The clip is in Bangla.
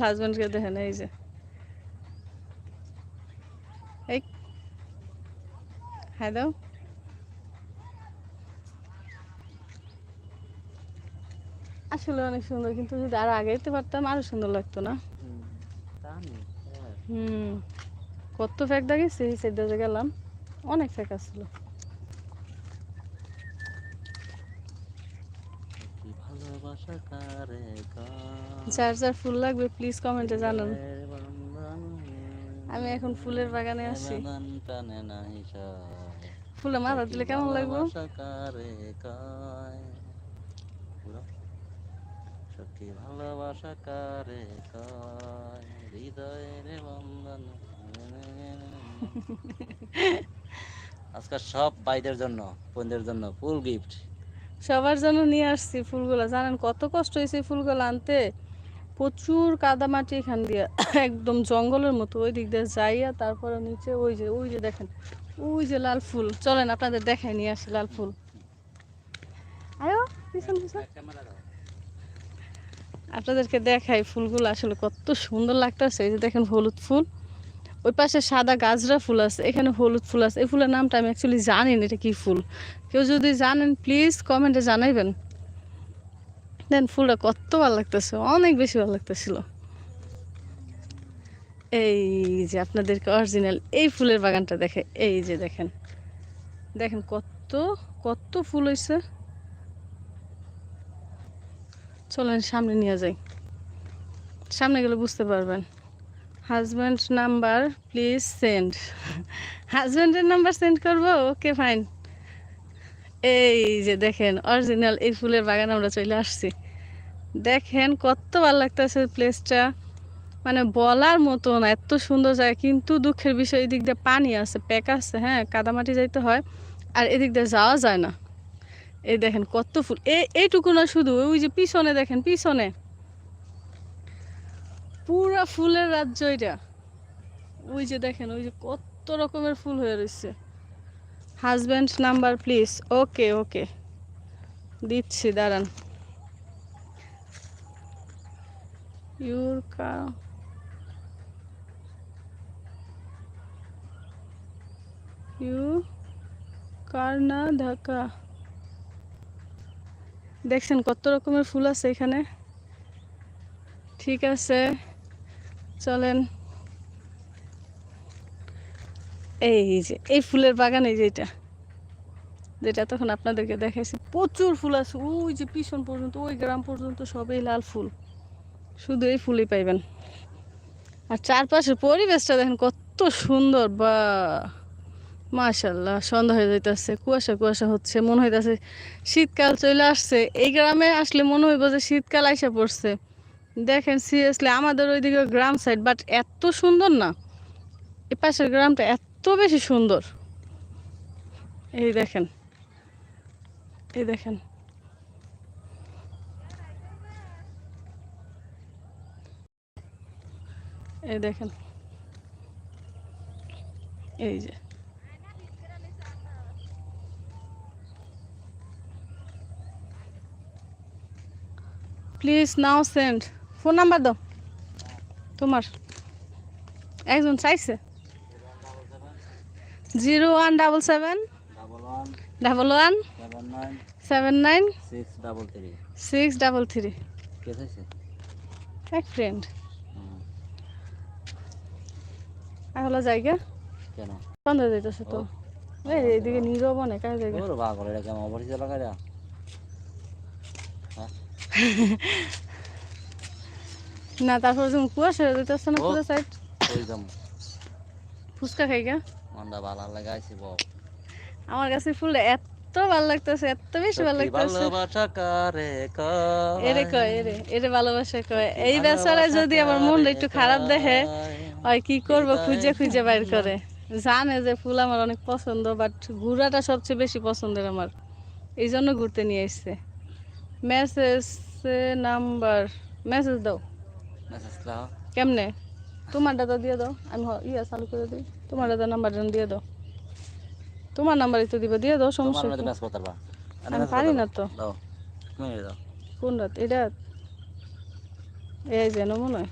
হাজবেন্ডকে দেখেন এই যে এই হ্যাঁ দাও আসলে অনেক সুন্দর কিন্তু যদি আরো আগে যেতে পারতাম আরো সুন্দর লাগতো না হুম কত ফ্যাক দাগেছে এই সাইডে গেলাম অনেক ফ্যাক আসছিল যার যার ফুল লাগবে প্লিজ কমেন্টে জানান আমি এখন ফুলের বাগানে আসি ফুলে মাথা দিলে কেমন লাগবে সত্যি ভালোবাসা কারে কয় হৃদয়ের বন্ধন আজকে সব ভাইদের জন্য বোনদের জন্য ফুল গিফট সবার জন্য নিয়ে আসছি ফুলগুলো জানেন কত কষ্ট হয়েছে ফুলগুলো আনতে প্রচুর কাদামাটি এখান দিয়ে একদম জঙ্গলের মতো ওই দিক দিয়ে যাইয়া তারপরে নিচে ওই যে দেখেন ওই যে লাল ফুল চলেন আপনাদের দেখাই নিয়ে আসি লাল ফুল আয়ো পিছন পিছন আপনাদেরকে দেখাই ফুলগুলো আসলে কত সুন্দর লাগতেছে এই যে দেখেন হলুদ ফুল ওই পাশে সাদা গাজরা ফুল আছে এখানে হলুদ ফুল আছে এই ফুলের নামটা আমি অ্যাকচুয়ালি জানি না এটা কি ফুল কেউ যদি জানেন প্লিজ কমেন্টে জানাইবেন দেন ফুলটা কত ভালো লাগতেছে অনেক বেশি ভালো লাগতেছিল এই যে আপনাদেরকে অরিজিনাল এই ফুলের বাগানটা দেখে এই যে দেখেন দেখেন কত কত ফুল হয়েছে চলেন সামনে নিয়ে যাই সামনে গেলে বুঝতে পারবেন হাজব্যান্ড নাম্বার প্লিজ সেন্ড হাজব্যান্ডের নাম্বার সেন্ড করবো ওকে ফাইন এই যে দেখেন অরিজিনাল এই ফুলের বাগান আমরা চলে আসছি দেখেন কত ভালো লাগতেছে প্লেসটা মানে বলার মতো না এত সুন্দর জায়গা কিন্তু দুঃখের বিষয় এদিক দিয়ে পানি আছে প্যাক আছে হ্যাঁ কাদামাটি যাইতে হয় আর এদিক দিয়ে যাওয়া যায় না এই দেখেন কত ফুল এইটুকু না শুধু ওই যে পিছনে দেখেন পিছনে পুরা ফুলের রাজ্য এটা ওই যে দেখেন ওই যে কত রকমের ফুল হয়ে রয়েছে হাজব্যান্ড নাম্বার প্লিজ ওকে ওকে দিচ্ছি দাঁড়ান ঢাকা দেখছেন কত রকমের ফুল আছে এখানে ঠিক আছে চলেন এই যে এই ফুলের বাগান এই যেটা তখন আপনাদেরকে দেখাইছি প্রচুর ফুল আছে ওই যে পিছন পর্যন্ত ওই গ্রাম পর্যন্ত সবই লাল ফুল শুধু এই ফুলই পাইবেন আর চারপাশের পরিবেশটা দেখেন কত সুন্দর বা মাশাআল্লাহ সন্ধ্যা হয়ে যাইতেছে কুয়াশা কুয়াশা হচ্ছে মনে হইতেছে শীতকাল চলে আসছে এই গ্রামে আসলে মনে হইব যে শীতকাল আইসা পড়ছে দেখেন সিরিয়াসলি আমাদের ওইদিকে গ্রাম সাইড বাট এত সুন্দর না এই পাশের গ্রামটা এত বেশি সুন্দর এই দেখেন এই দেখেন এই দেখেন এই যে please now send phone number দাও তোমার একজন চাইছে 0177179633 এক ফ্রেন্ড হলো জায়গা কেন বন্ধ হয়ে যাইতেছে তো এইদিকে নিজেও বনে কাজ জায়গা না তারপর যখন কুয়াশা হয়ে যাইতেছে না পুরো সাইড ফুচকা খাই গা আমার কাছে ফুল এত ভালো লাগতেছে এত বেশি ভালো লাগতেছে এরে ভালোবাসা কয় এই বেচারা যদি আমার মনটা একটু খারাপ দেখে হয় কি করব খুঁজে খুঁজে বাইর করে জানে যে ফুল আমার অনেক পছন্দ বাট ঘোরাটা সবচেয়ে বেশি পছন্দের আমার এই জন্য ঘুরতে নিয়ে এসছে মেসেজ নাম্বার মেসেজ দাও কেমনে তোমারটা তো দিয়ে দাও আমি চালু করে দিই তোমারটা নাম্বার দিয়ে দাও তোমার নাম্বারই তো দিবে দিয়ে দাও সমস্যা আমি পারি না তো কোন রাত এটা এই যেন মনে হয়